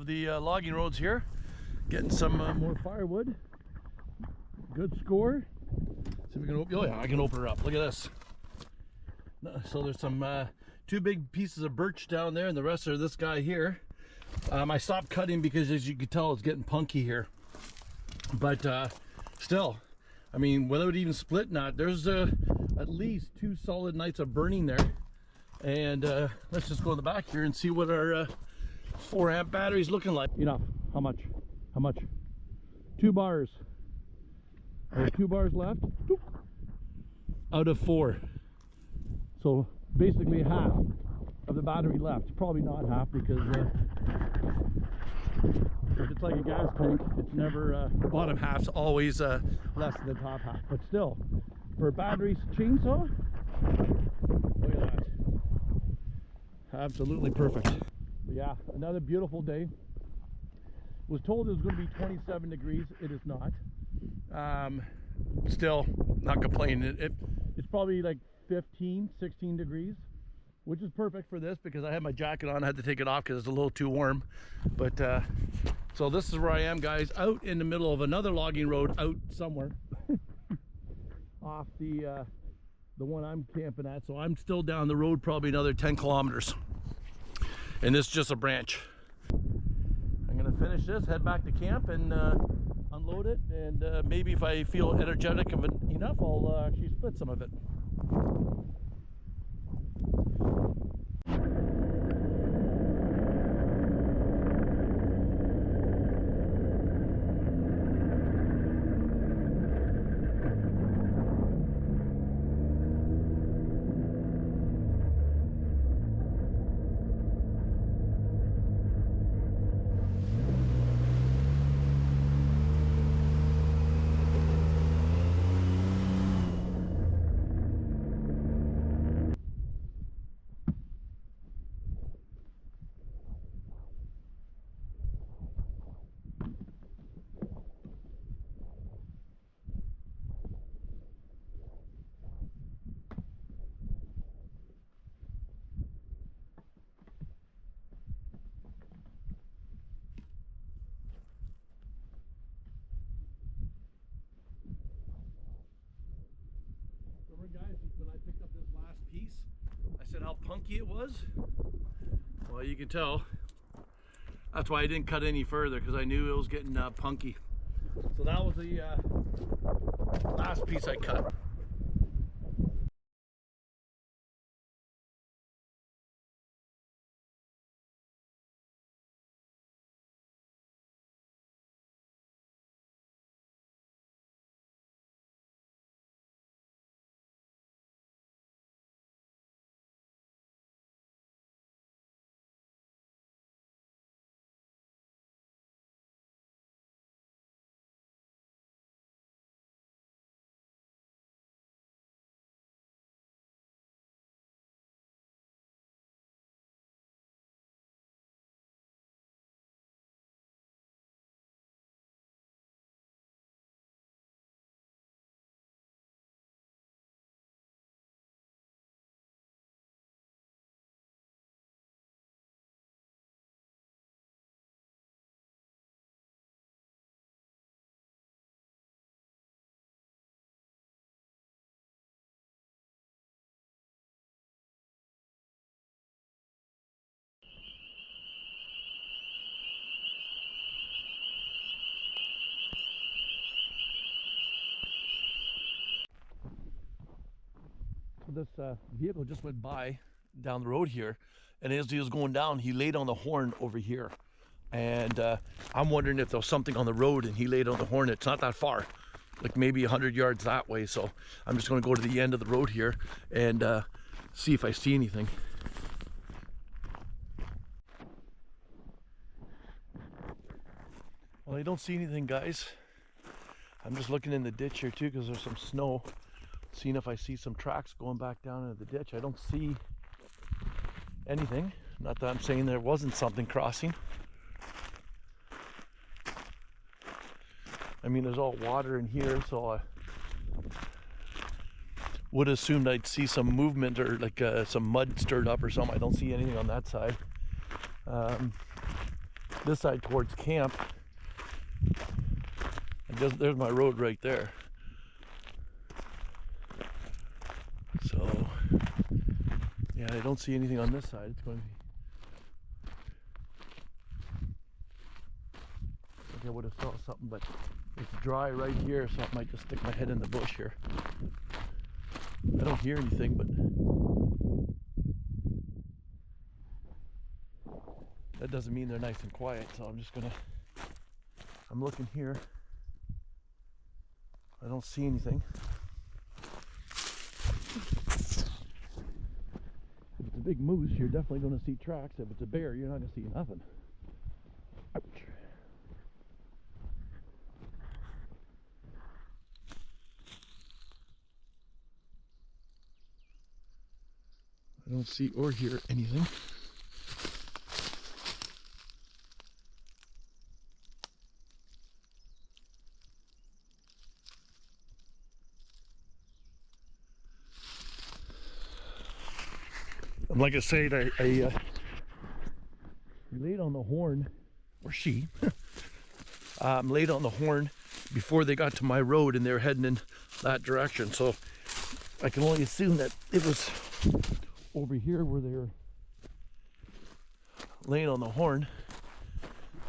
of the logging roads here. Getting some more firewood. Good score. See if we can open. Oh yeah, I can open her up. Look at this. So there's some 2 big pieces of birch down there, and the rest are this guy here. I stopped cutting because, as you can tell, it's getting punky here. But still, I mean, without even split knot, there's at least 2 solid nights of burning there. And let's just go in the back here and see what our 4 amp battery's looking like. Enough. How much? How much? 2 bars. There are 2 bars left out of 4. So basically half of the battery left. Probably not half, because if it's like a gas tank, it's never the bottom half's always less than the top half. But still, for a battery chainsaw, look at that. Absolutely perfect. But yeah, another beautiful day. Was told it was going to be 27 degrees. It is not. Still not complaining. It's probably like 15, 16 degrees, which is perfect for this, because I had my jacket on. I had to take it off because it's a little too warm. But so this is where I am, guys, out in the middle of another logging road out somewhere off the one I'm camping at. So I'm still down the road probably another 10 kilometers, and this is just a branch. I'm gonna finish this, head back to camp, and unload it, and maybe if I feel energetic enough, I'll actually split some of it. Guys, when I picked up this last piece, I said how punky it was. Well, you can tell. That's why I didn't cut any further, because I knew it was getting punky. So that was the last piece I cut. This vehicle just went by down the road here, and as he was going down, he laid on the horn over here, and I'm wondering if there was something on the road and he laid on the horn. It's not that far, like maybe 100 yards that way, so I'm just going to go to the end of the road here and see if I see anything. Well, I don't see anything, guys. I'm just looking in the ditch here too, because there's some snow, seeing if I see some tracks going back down into the ditch. I don't see anything. Not that I'm saying there wasn't something crossing. I mean, there's all water in here, so I would have assumed I'd see some movement, or like some mud stirred up or something. I don't see anything on that side. this side towards camp. And there's my road right there. So yeah, I don't see anything on this side. It's going to be, I think I would have saw something, but it's dry right here, so I might just stick my head in the bush here. I don't hear anything, but that doesn't mean they're nice and quiet, so I'm looking here. I don't see anything. If it's a big moose, you're definitely going to see tracks. If it's a bear, you're not going to see nothing. Ouch. I don't see or hear anything. And like I said, I laid on the horn, or she laid on the horn before they got to my road, and they were heading in that direction. So I can only assume that it was over here where they were laying on the horn.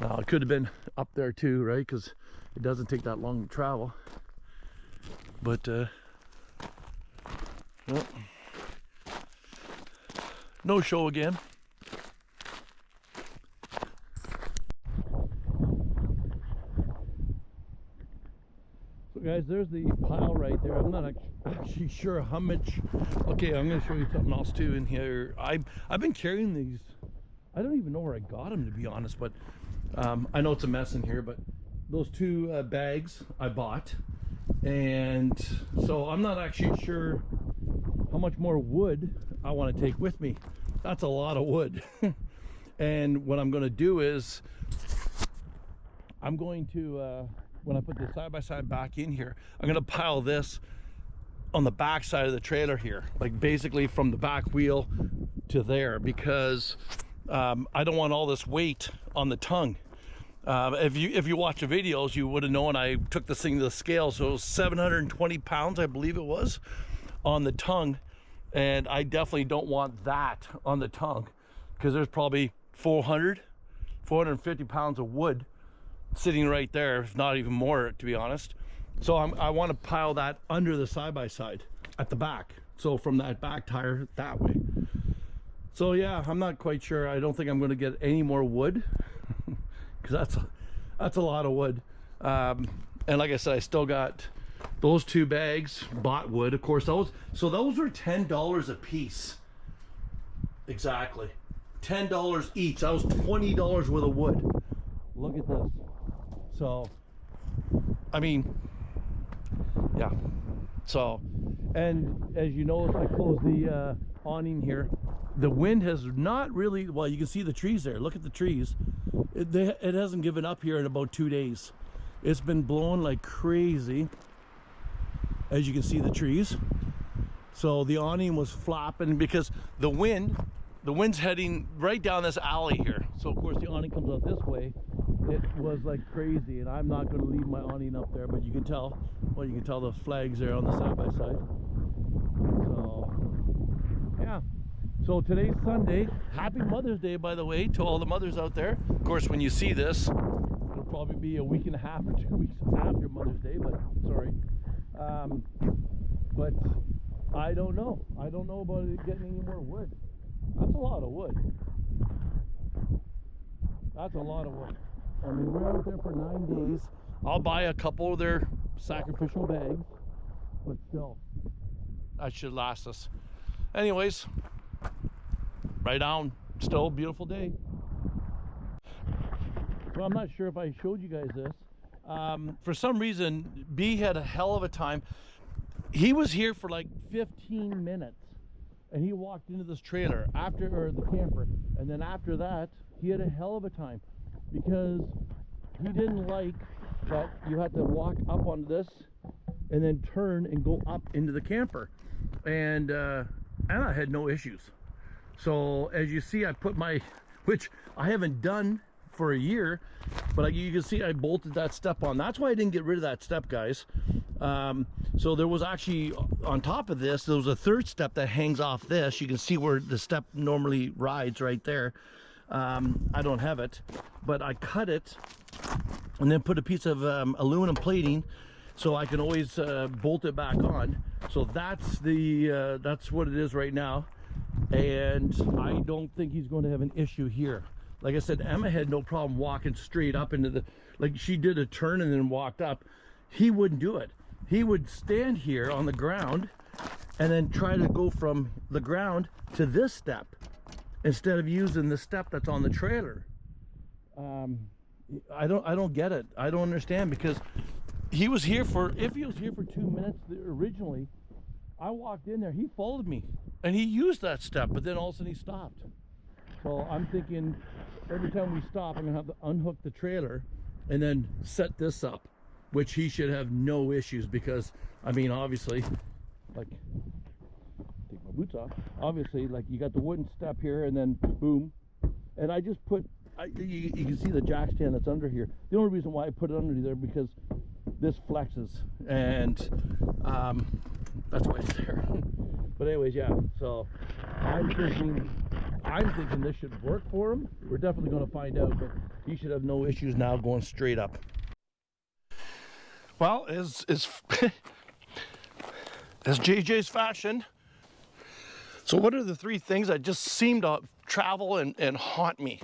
Now it could have been up there too, right? Because it doesn't take that long to travel. But well, no show again. So guys, there's the pile right there. I'm not actually sure how much. Okay, I'm going to show you something else too in here. I've been carrying these. I don't even know where I got them, to be honest, but I know it's a mess in here, but those two bags I bought, and so I'm not actually sure how much more wood I want to take with me. That's a lot of wood. And what I'm going to do is I'm going to when I put the side-by-side back in here, I'm going to pile this on the back side of the trailer here, like basically from the back wheel to there, because I don't want all this weight on the tongue. If you watch the videos, you would have known I took this thing to the scale, so it was 720 pounds, I believe it was, on the tongue. And I definitely don't want that on the tongue, because there's probably 450 pounds of wood sitting right there, if not even more, to be honest. So I want to pile that under the side-by-side at the back, so from that back tire that way. So yeah, I'm not quite sure. I don't think I'm going to get any more wood, because that's a lot of wood. And like I said, I still got those two bags, bought wood, of course. Those were $10 a piece. Exactly, $10 each. That was $20 worth of wood. Look at this. So I mean, yeah. So, and as you notice, I closed the awning here. The wind has not really, well, you can see the trees there. Look at the trees. It hasn't given up here in about 2 days. It's been blowing like crazy, as you can see the trees. So the awning was flapping because the wind's heading right down this alley here. So of course the awning comes out this way. It was like crazy, and I'm not going to leave my awning up there, but you can tell, well, you can tell those flags there on the side-by-side. So yeah. So today's Sunday. Happy Mother's Day, by the way, to all the mothers out there. Of course, when you see this, it'll probably be a week and a half or 2 weeks after Mother's Day, but sorry. But I don't know. I don't know about getting any more wood. That's a lot of wood. That's a lot of wood. I mean, we're out there for 9 days. I'll buy a couple of their sacrificial bags, but still, that should last us. Anyways, right on. Still a beautiful day. So I'm not sure if I showed you guys this. For some reason, B had a hell of a time. He was here for like 15 minutes, and he walked into this trailer or the camper, and then after that, he had a hell of a time because he didn't like that you had to walk up on this and then turn and go up into the camper, and I had no issues. So as you see, I put my, which I haven't done for a year, but you can see I bolted that step on. That's why I didn't get rid of that step, guys. So there was actually, on top of this, there was a third step that hangs off this. You can see where the step normally rides right there. I don't have it, but I cut it and then put a piece of aluminum plating so I can always bolt it back on. So that's what it is right now, and I don't think he's going to have an issue here. Like I said, Emma had no problem walking straight up into the, like she did a turn and then walked up. He wouldn't do it. He would stand here on the ground and then try to go from the ground to this step instead of using the step that's on the trailer. I don't get it. I don't understand, because he was here for, if he was here for 2 minutes originally, I walked in there, he followed me and he used that step, but then all of a sudden he stopped. So I'm thinking every time we stop, I'm gonna have to unhook the trailer and then set this up, which he should have no issues, because I mean, obviously, like, take my boots off, obviously, like, you got the wooden step here and then boom, and I just put, you can see the jack stand that's under here. The only reason why I put it under there, because this flexes, and that's why it's there. But anyways, yeah, so I'm thinking this should work for him. We're definitely going to find out, but he should have no issues now going straight up. Well, as JJ's fashion, so what are the three things that just seem to travel and haunt me?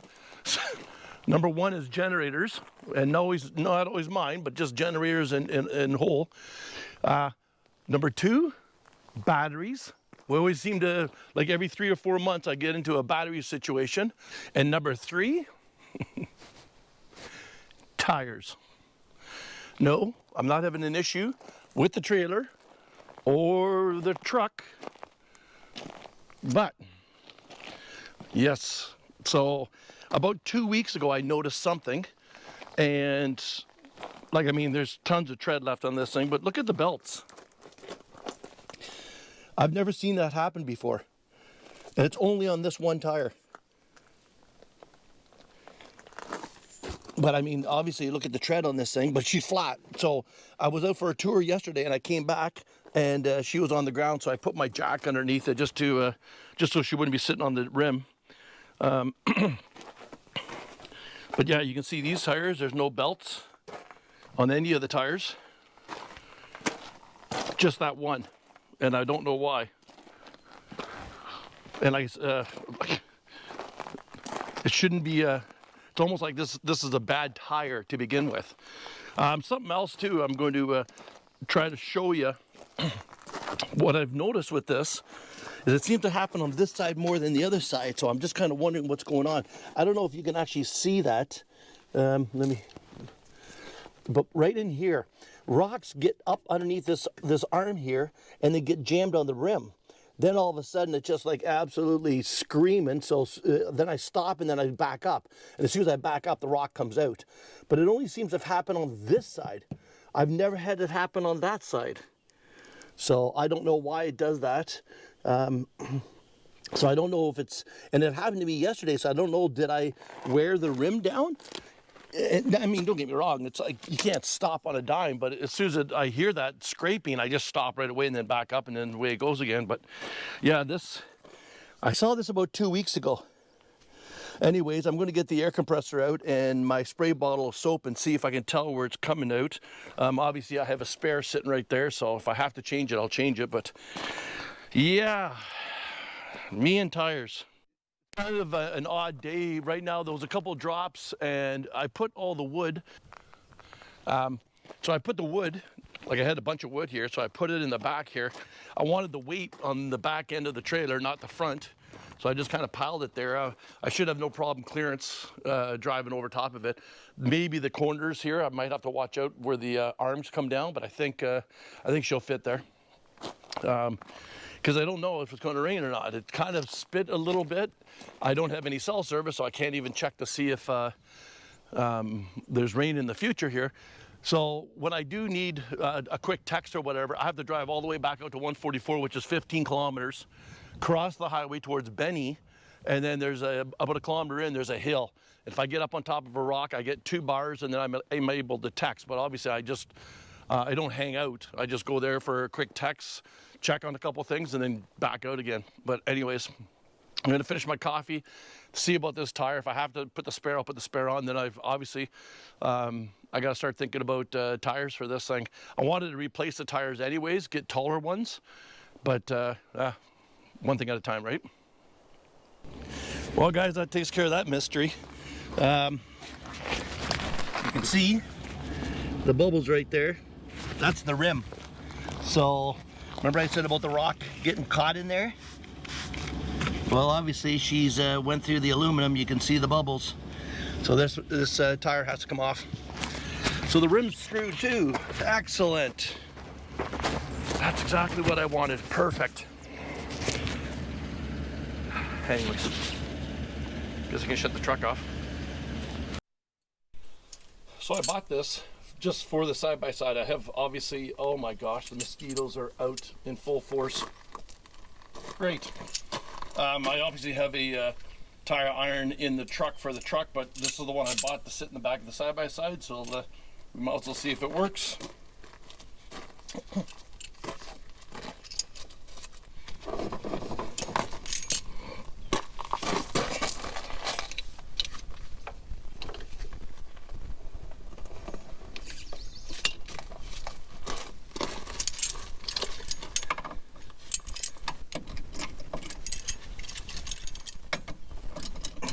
Number one is generators, and not always mine, but just generators in whole. Number two, batteries. We always seem to, like every 3 or 4 months, I get into a battery situation. And number three, tires. No, I'm not having an issue with the trailer or the truck, but yes. So about 2 weeks ago, I noticed something, and like, I mean, there's tons of tread left on this thing, but look at the belts. I've never seen that happen before, and it's only on this one tire. But I mean, obviously, look at the tread on this thing, but she's flat. So I was out for a tour yesterday, and I came back, and she was on the ground. So I put my jack underneath it just so she wouldn't be sitting on the rim. But yeah, you can see these tires. There's no belts on any of the tires. Just that one, and I don't know why. And it shouldn't be. It's almost like this is a bad tire to begin with. Something else too, I'm going to try to show you what I've noticed with this is it seems to happen on this side more than the other side. So I'm just kind of wondering what's going on. I don't know if you can actually see that. But right in here, rocks get up underneath this arm here and they get jammed on the rim. Then all of a sudden it's just like absolutely screaming. So then I stop and then I back up. And as soon as I back up, the rock comes out. But it only seems to have happened on this side. I've never had it happen on that side. So I don't know why it does that. So I don't know if it's, and it happened to me yesterday. So I don't know, did I wear the rim down? I mean, don't get me wrong, it's like you can't stop on a dime, but as soon as I hear that scraping, I just stop right away and then back up and then away it goes again. But yeah, I saw this about 2 weeks ago. Anyways, I'm going to get the air compressor out and my spray bottle of soap and see if I can tell where it's coming out. Obviously, I have a spare sitting right there, so if I have to change it, I'll change it. But yeah, me and tires. Kind of an odd day right now. There was a couple of drops and I put all the wood. So I put the wood, like I had a bunch of wood here, so I put it in the back here. I wanted the weight on the back end of the trailer, not the front. So I just kind of piled it there. I should have no problem clearance driving over top of it. Maybe the corners here, I might have to watch out where the arms come down, but I think she'll fit there. Because I don't know if it's going to rain or not. It kind of spit a little bit. I don't have any cell service, so I can't even check to see if there's rain in the future here. So when I do need a quick text or whatever, I have to drive all the way back out to 144, which is 15 kilometers, cross the highway towards Benny, and then there's about a kilometer in, there's a hill. If I get up on top of a rock, I get 2 bars, and then I'm able to text. But obviously, I don't hang out. I just go there for a quick text, check on a couple things, and then back out again. But anyways, I'm gonna finish my coffee, see about this tire. If I have to put the spare, I'll put the spare on. Then I've obviously, I gotta start thinking about tires for this thing. I wanted to replace the tires anyways, get taller ones, but one thing at a time, right? Well, guys, that takes care of that mystery. You can see the bubbles right there. That's the rim. So remember I said about the rock getting caught in there? Well, obviously she's went through the aluminum. You can see the bubbles. So this tire has to come off. So the rim's screwed too. Excellent. That's exactly what I wanted. Perfect. Anyways, guess I can shut the truck off. So I bought this just for the side-by-side. I have obviously, oh my gosh, the mosquitoes are out in full force. Great. I obviously have a tire iron in the truck for the truck, but this is the one I bought to sit in the back of the side-by-side, so we might as well see if it works.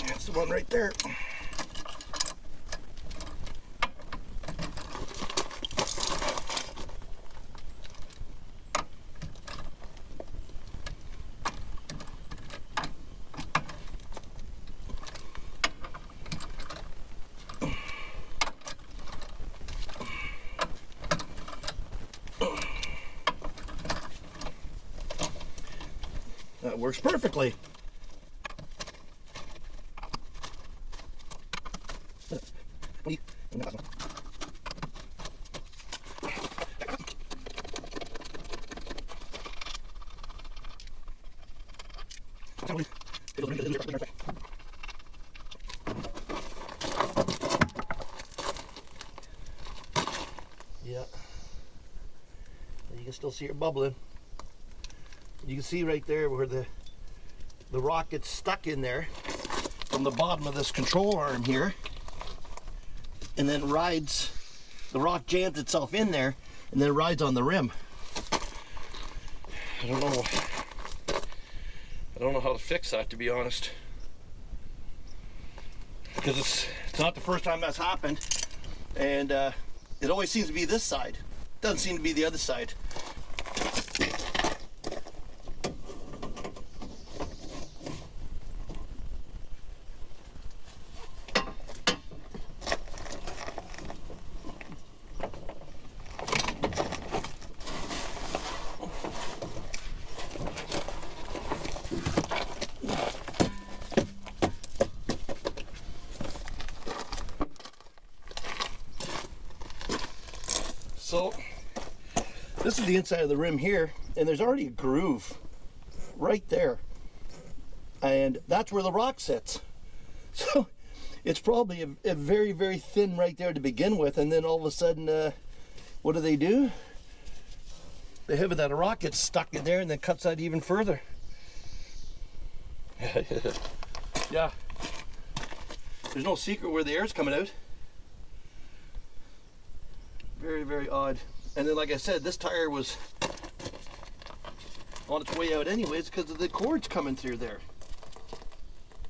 That's the one right there. That works perfectly. Yeah, you can still see it bubbling. You can see right there where the rock gets stuck in there from the bottom of this control arm here, and then rides, the rock jams itself in there and then rides on the rim. I don't know how to fix that, to be honest, because it's not the first time that's happened, and it always seems to be this side. Doesn't seem to be the other side. So this is the inside of the rim here, and there's already a groove right there, and that's where the rock sits. So it's probably a very, very thin right there to begin with, and then all of a sudden, what do? The head of that rock gets stuck in there and then cuts out even further. Yeah, there's no secret where the air's coming out. Very, very odd. And then, like I said, this tire was on its way out anyways because of the cords coming through there.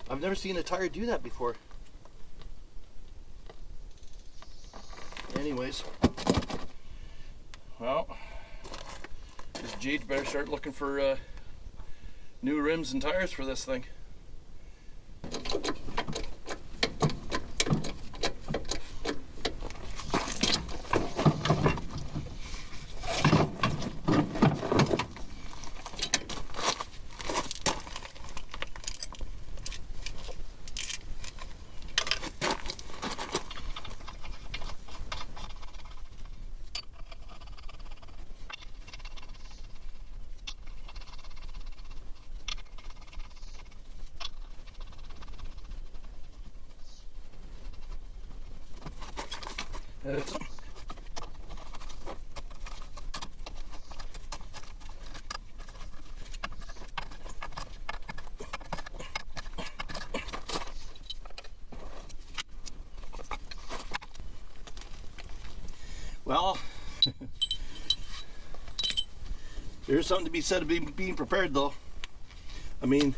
I've never seen a tire do that before. Anyways, well, this Gage better start looking for new rims and tires for this thing. Well, there's something to be said of being prepared, though. I mean,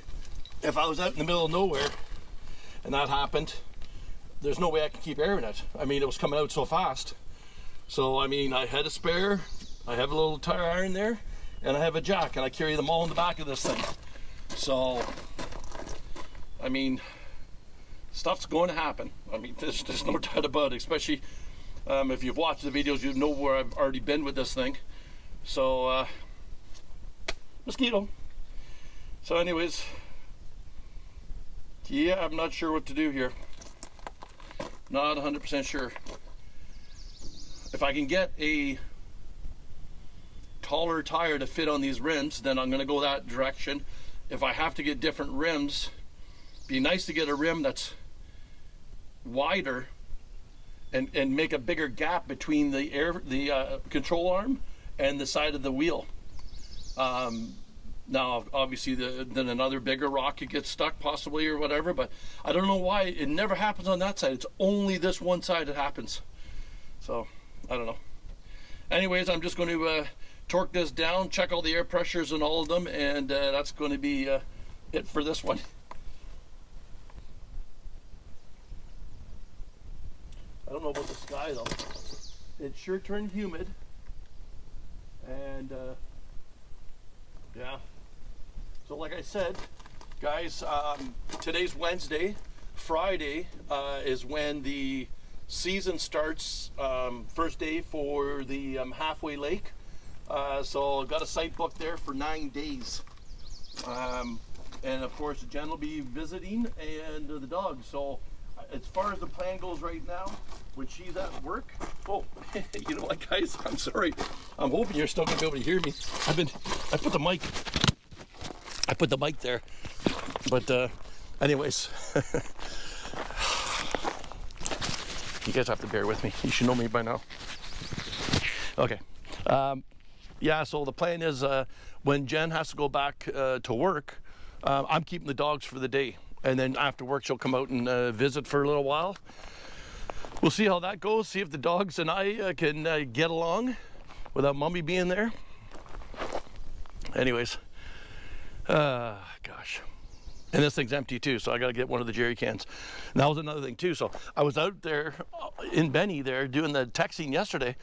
if I was out in the middle of nowhere and that happened, there's no way I can keep airing it. I mean, it was coming out so fast. So, I mean, I had a spare, I have a little tire iron there, and I have a jack, and I carry them all in the back of this thing. So, I mean, stuff's going to happen. I mean, there's no doubt about it, especially if you've watched the videos, you know where I've already been with this thing. So, mosquito. So anyways, yeah, I'm not sure what to do here. Not 100% sure. If I can get a taller tire to fit on these rims, then I'm going to go that direction. If I have to get different rims, be nice to get a rim that's wider and make a bigger gap between the control arm and the side of the wheel. Now, obviously, then another bigger rock could get stuck possibly or whatever, but I don't know why it never happens on that side. It's only this one side that happens. So, I don't know. Anyways, I'm just going to torque this down, check all the air pressures and all of them, and that's going to be it for this one. I don't know about the sky though. It sure turned humid, and yeah. So like I said, guys, today's Wednesday. Friday is when the season starts. First day for the halfway lake. So I've got a site booked there for 9 days. And of course Jen will be visiting and the dog. So as far as the plan goes right now, when she's at work, oh, you know what, guys? I'm sorry. I'm hoping you're still gonna be able to hear me. I put the mic there, but anyways, you guys have to bear with me. You should know me by now. Okay. Yeah. So the plan is when Jen has to go back to work, I'm keeping the dogs for the day. And then after work, she'll come out and visit for a little while. We'll see how that goes. See if the dogs and I can get along without Mommy being there. Anyways, gosh. And this thing's empty too, so I got to get one of the jerry cans. And that was another thing too. So I was out there in Benny there doing the texting yesterday.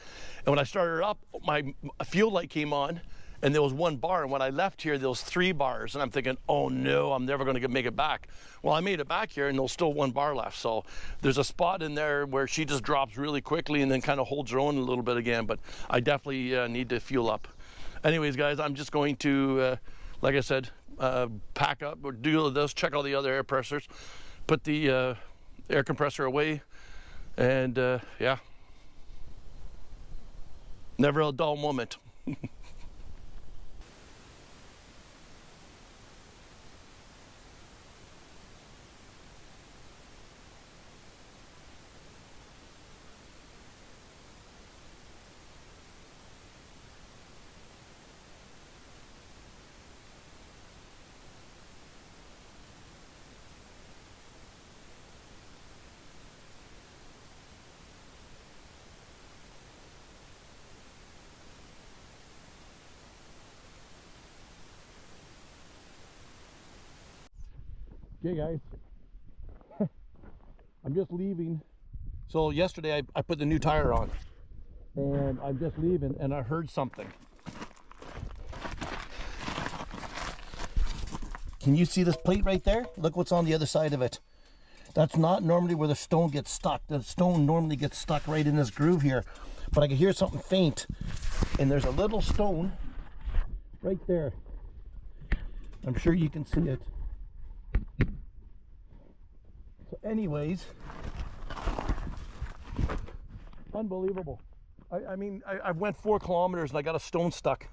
And when I started up, my fuel light came on. And there was one bar, and when I left here, there was 3 bars, and I'm thinking, oh no, I'm never going to make it back. Well, I made it back here, and there's still 1 bar left. So there's a spot in there where she just drops really quickly and then kind of holds her own a little bit again, but I definitely need to fuel up. Anyways, guys, I'm just going to, like I said, pack up, or do this, check all the other air pressures, put the air compressor away, and yeah, never a dull moment. Okay, guys, I'm just leaving. So yesterday I put the new tire on, and I'm just leaving, and I heard something. Can you see this plate right there? Look what's on the other side of it. That's not normally where the stone gets stuck. The stone normally gets stuck right in this groove here, but I can hear something faint, and there's a little stone right there. I'm sure you can see it. So anyways, unbelievable. I mean, I went 4 kilometers and I got a stone stuck.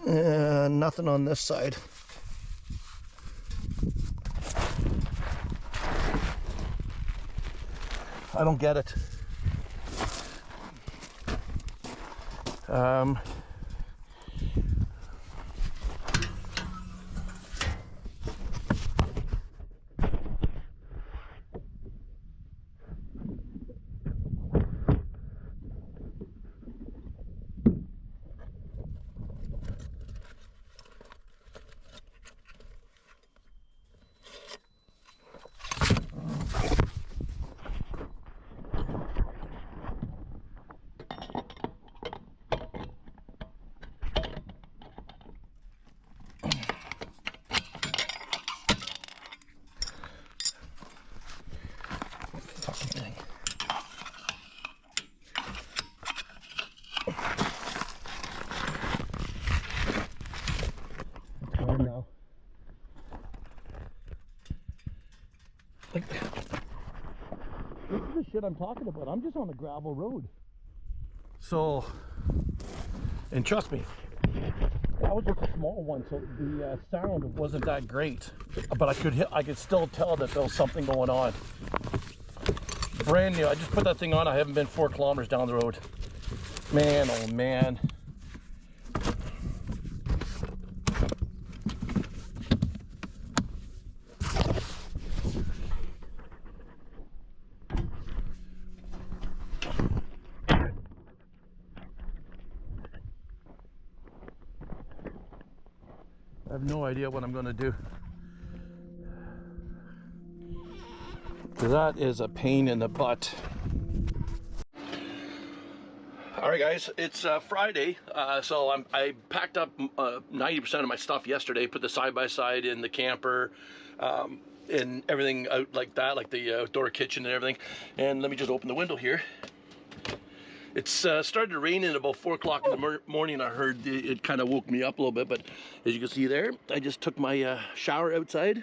Nothing on this side. I don't get it. Now. Like, this is the shit I'm talking about. I'm just on a gravel road. So, and trust me, that was just a small one, so the sound wasn't that great. But I could still tell that there was something going on. Brand new. I just put that thing on. I haven't been 4 kilometers down the road. Man, oh man. I have no idea what I'm going to do. That is a pain in the butt. All right, guys, it's Friday, so I packed up 90% of my stuff yesterday, put the side-by-side in the camper, and everything out like that, like the outdoor kitchen and everything. And let me just open the window here. It's started to rain at about 4 o'clock in the morning. I heard it kind of woke me up a little bit, but as you can see there, I just took my shower outside.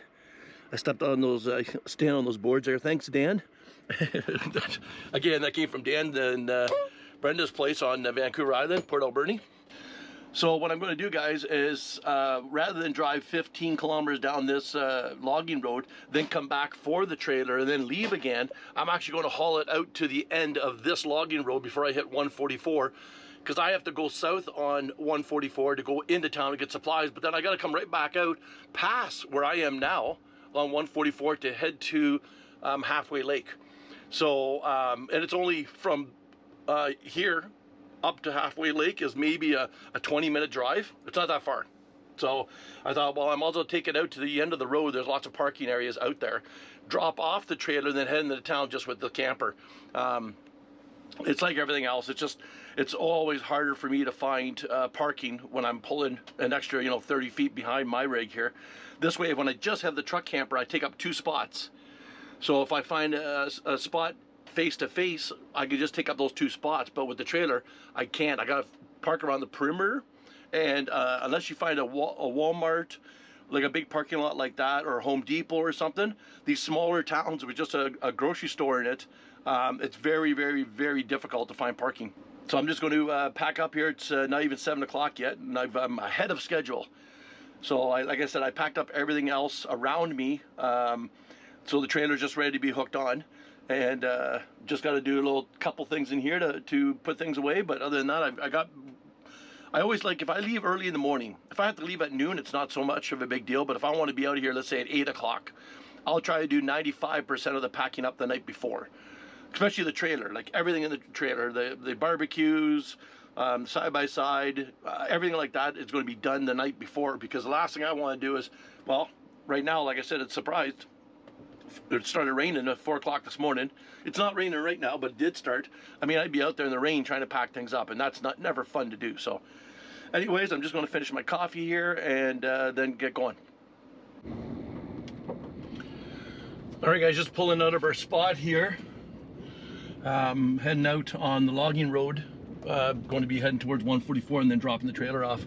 I stepped on those, stand on those boards there. Thanks, Dan. Again, that came from Dan and Brenda's place on Vancouver Island, Port Alberni. So what I'm going to do, guys, is rather than drive 15 kilometers down this logging road, then come back for the trailer and then leave again, I'm actually going to haul it out to the end of this logging road before I hit 144, because I have to go south on 144 to go into town to get supplies, but then I got to come right back out past where I am now on 144 to head to Halfway Lake. So, and it's only from here up to Halfway Lake is maybe a 20-minute drive. It's not that far. So I thought, well, I might as well take it out to the end of the road. There's lots of parking areas out there. Drop off the trailer and then head into the town just with the camper. It's like everything else. It's always harder for me to find parking when I'm pulling an extra, 30 feet behind my rig here. This way, when I just have the truck camper, I take up 2 spots. So if I find a spot face to face, I could just take up those 2 spots, but with the trailer I can't. I gotta park around the perimeter, and unless you find a Walmart, like a big parking lot like that, or Home Depot or something, these smaller towns with just a grocery store in it, it's very, very, very difficult to find parking. So I'm just going to pack up here. It's not even 7 o'clock yet, and I'm ahead of schedule. So like I said, I packed up everything else around me, so the trailer's just ready to be hooked on. And just got to do a couple things in here to put things away. But other than that, I always like, if I leave early in the morning, if I have to leave at noon, it's not so much of a big deal. But if I want to be out of here, let's say at 8 o'clock, I'll try to do 95% of the packing up the night before, especially the trailer, like everything in the trailer, the barbecues, side-by-side, everything like that is going to be done the night before, because the last thing I want to do is, well, right now, like I said, it's surprised. It started raining at 4 o'clock this morning. It's not raining right now, but it did start. I mean, I'd be out there in the rain trying to pack things up, and that's never fun to do. So anyways, I'm just going to finish my coffee here and then get going. All right, guys, just pulling out of our spot here. Heading out on the logging road. Going to be heading towards 144 and then dropping the trailer off.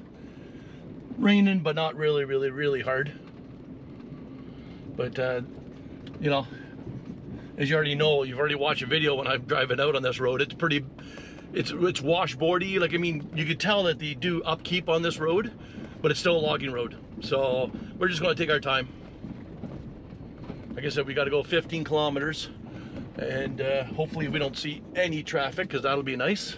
Raining, but not really, really, really hard. But as you already know, you've already watched a video when I'm driving out on this road. It's pretty, it's washboardy. Like, I mean, you could tell that they do upkeep on this road, but it's still a logging road. So we're just going to take our time. Like I said, we got to go 15 kilometers. and hopefully we don't see any traffic, because that'll be nice.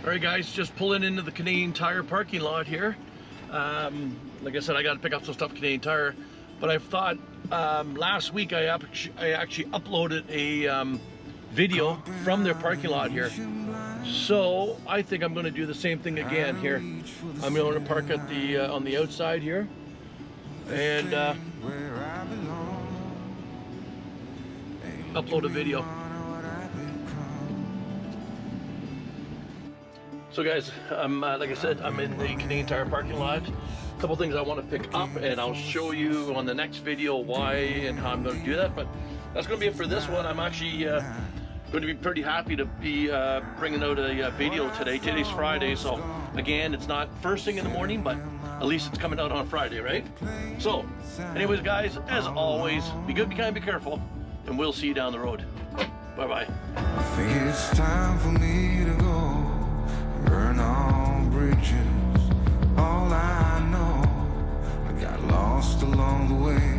All right, guys, just pulling into the Canadian Tire parking lot here. Like I said, I got to pick up some stuff Canadian Tire, but I thought last week I actually uploaded a video from their parking lot here. So I think I'm going to do the same thing again here. I'm going to park at the on the outside here, and upload a video. So guys, like I said, I'm in the Canadian Tire parking lot. A couple things I want to pick up, and I'll show you on the next video why and how I'm going to do that. But that's going to be it for this one. I'm actually going to be pretty happy to be bringing out a video today. Today's Friday, so again, it's not first thing in the morning, but at least it's coming out on Friday, right? So, anyways, guys, as always, be good, be kind, be careful, and we'll see you down the road. Bye-bye. I think it's time for me to go. Burn all bridges, all I know, I got lost along the way.